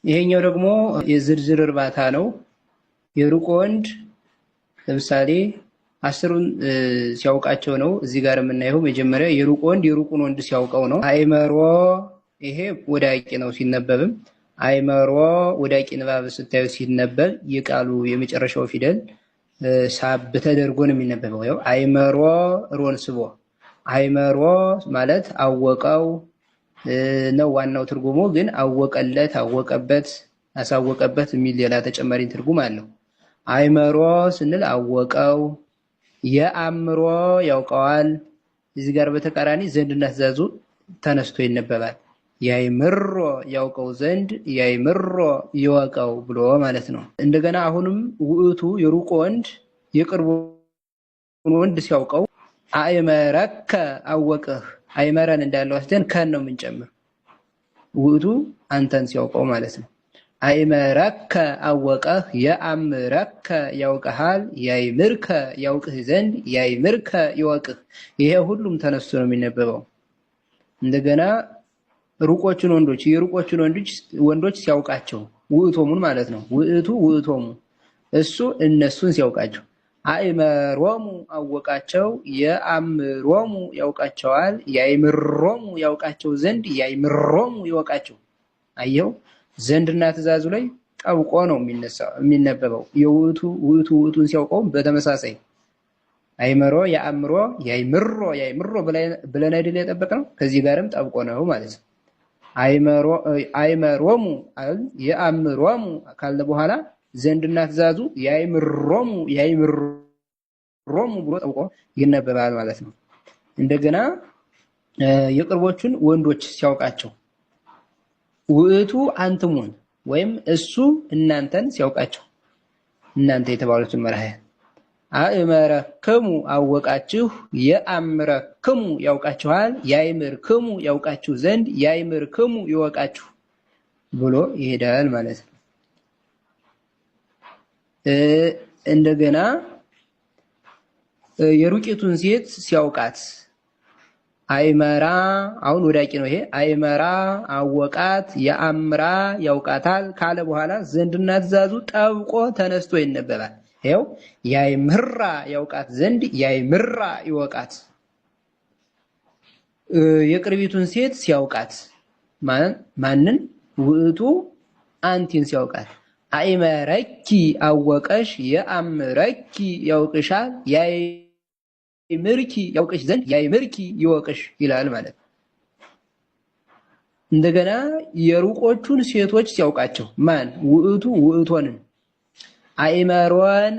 ይሄኛው ደግሞ የዝርዝር እርባታ ነው። የሩቅ ወንድ ለምሳሌ አስሩን ሲያውቃቸው ነው። እዚህ ጋር የምናየው መጀመሪያ የሩቅ ወንድ የሩቁን ወንድ ሲያውቀው ነው። አይመሮ ይሄ ወዳቂ ነው ሲነበብም። አይመሮ ወዳቂ ንባብ ስታዩ ሲነበብ የቃሉ የመጨረሻው ፊደል ሳብ ተደርጎ ነው የሚነበበው። ያው አይመሮ ሮን ስቦ አይመሮ ማለት አወቀው ነው ዋናው ትርጉሙ። ግን አወቀለት፣ አወቀበት፣ አሳወቀበት የሚል ሌላ ተጨማሪ ትርጉም አለው። አይመሮ ስንል አወቀው፣ የአምሮ ያውቀዋል። እዚህ ጋር በተቃራኒ ዘንድና ትእዛዙ ተነስቶ ይነበባል። ያይምሮ ያውቀው ዘንድ ያይምሮ ይወቀው ብሎ ማለት ነው። እንደገና አሁንም ውእቱ የሩቅ ወንድ የቅርቡን ወንድ ሲያውቀው አይመረከ አወቅህ። አይመረን እንዳለው ወስደን ከን ነው የምንጨምር። ውእቱ አንተን ሲያውቀው ማለት ነው። አይመረከ አወቀህ፣ የአምረከ ያውቀሃል፣ ያይምርከ ያውቅህ ዘንድ ያይምርከ ይወቅህ። ይሄ ሁሉም ተነስቶ ነው የሚነበበው። እንደገና ሩቆቹን ወንዶች የሩቆቹን ወንዶች ሲያውቃቸው ውእቶሙን ማለት ነው። ውእቱ ውእቶሙ እሱ እነሱን ሲያውቃቸው አይመሮሙ አወቃቸው፣ የአምሮሙ ያውቃቸዋል፣ ያይምሮሙ ያውቃቸው ዘንድ ያይምሮሙ ይወቃቸው። አየው ዘንድና ትእዛዙ ላይ ጠብቆ ነው የሚነበበው። የውእቱ ውእቱን ሲያውቀው በተመሳሳይ አይመሮ የአምሮ ያይምሮ ብለን አይደል የጠበቅነው? ከዚህ ጋርም ጠብቆ ነው ማለት ነው። አይመሮሙ የአምሮሙ ካለ በኋላ ዘንድና ትእዛዙ ያይምሮሙ ብሎ ጠብቆ ይነበባል ማለት ነው። እንደገና የቅርቦቹን ወንዶች ሲያውቃቸው ውእቱ አንትሙን ወይም እሱ እናንተን ሲያውቃቸው እናንተ የተባሉትን መራሕያን አእመረክሙ አወቃችሁ፣ የአምረክሙ ያውቃችኋል፣ ያይምርክሙ ያውቃችሁ ዘንድ ያይምርክሙ ይወቃችሁ ብሎ ይሄዳል ማለት ነው። እንደገና የሩቂቱን ሴት ሲያውቃት አይመራ አሁን ወዳቂ ነው ይሄ። አይመራ አወቃት፣ የአምራ ያውቃታል ካለ በኋላ ዘንድና ትእዛዙ ጠብቆ ተነስቶ ይነበባል። ይኸው ያይምራ ያውቃት ዘንድ ያይምራ ይወቃት። የቅርቢቱን ሴት ሲያውቃት ማንን? ውእቱ አንቲን ሲያውቃት አይመረኪ አወቀሽ፣ የአምረኪ ያውቅሻል፣ ያይምርኪ ያውቅሽ ዘንድ ያይምርኪ ይወቅሽ ይላል ማለት ነው። እንደገና የሩቆቹን ሴቶች ሲያውቃቸው ማን? ውእቱ ውእቶንን አይመሮን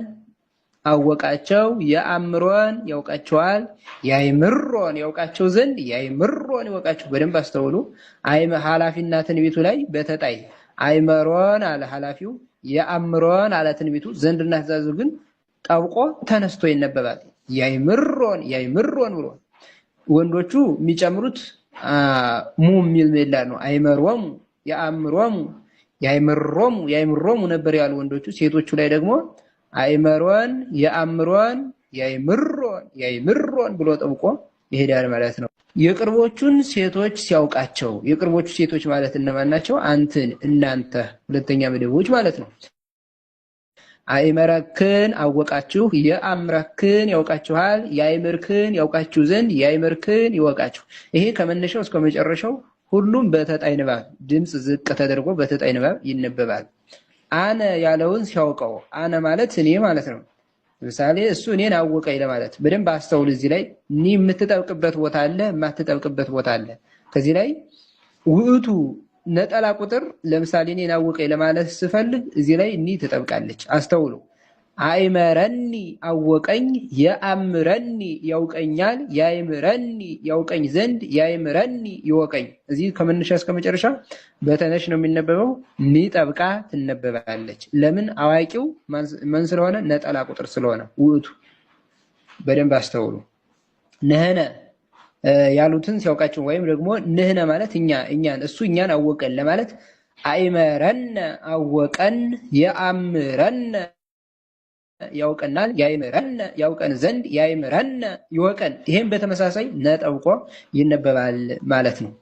አወቃቸው፣ የአምሮን ያውቃቸዋል፣ ያይምሮን ያውቃቸው ዘንድ ያይምሮን ይወቃቸው። በደንብ አስተውሉ። ኃላፊና ትንቢቱ ላይ በተጣይ አይመሮን አለ ኃላፊው፣ የአምሮን አለ ትንቢቱ። ዘንድና ትእዛዙ ግን ጠብቆ ተነስቶ ይነበባል። ያይምሮን ብሎ ወንዶቹ የሚጨምሩት ሙ የሚል ሜላ ነው። አይመሮሙ የአምሮሙ ያይምሮሙ ነበር ያሉ ወንዶቹ። ሴቶቹ ላይ ደግሞ አይመሮን የአምሮን ያይምሮን ብሎ ጠብቆ ይሄዳል ማለት ነው። የቅርቦቹን ሴቶች ሲያውቃቸው የቅርቦቹ ሴቶች ማለት እነማን ናቸው? አንትን እናንተ ሁለተኛ መደቦች ማለት ነው። አይመረክን አወቃችሁ፣ የአምረክን ያውቃችኋል፣ ያይምርክን ያውቃችሁ ዘንድ ያይምርክን ይወቃችሁ። ይሄ ከመነሻው እስከ መጨረሻው ሁሉም በተጣይ ንባብ ድምፅ ዝቅ ተደርጎ በተጣይ ንባብ ይነበባል። አነ ያለውን ሲያውቀው አነ ማለት እኔ ማለት ነው። ለምሳሌ እሱ እኔን አወቀኝ ለማለት በደንብ አስተውል። እዚህ ላይ ኒ የምትጠብቅበት ቦታ አለ፣ የማትጠብቅበት ቦታ አለ። ከዚህ ላይ ውእቱ ነጠላ ቁጥር ለምሳሌ እኔን አወቀኝ ለማለት ስፈልግ እዚህ ላይ ኒ ትጠብቃለች። አስተውሉ። አይመረኒ አወቀኝ፣ የአምረኒ ያውቀኛል፣ ያይምረኒ ያውቀኝ ዘንድ ያይምረኒ ይወቀኝ። እዚህ ከመነሻ እስከ መጨረሻ በተነሽ ነው የሚነበበው። ኒ ጠብቃ ትነበባለች። ለምን? አዋቂው ማን ስለሆነ? ነጠላ ቁጥር ስለሆነ ውእቱ። በደንብ አስተውሉ። ነህነ ያሉትን ሲያውቃቸው ወይም ደግሞ ንህነ ማለት እኛን እሱ እኛን አወቀን ለማለት አይመረነ አወቀን፣ የአምረነ ያውቀናል፣ ያይምረነ ያውቀን ዘንድ ያይምረነ ይወቀን። ይሄም በተመሳሳይ ነጠብቆ ይነበባል ማለት ነው።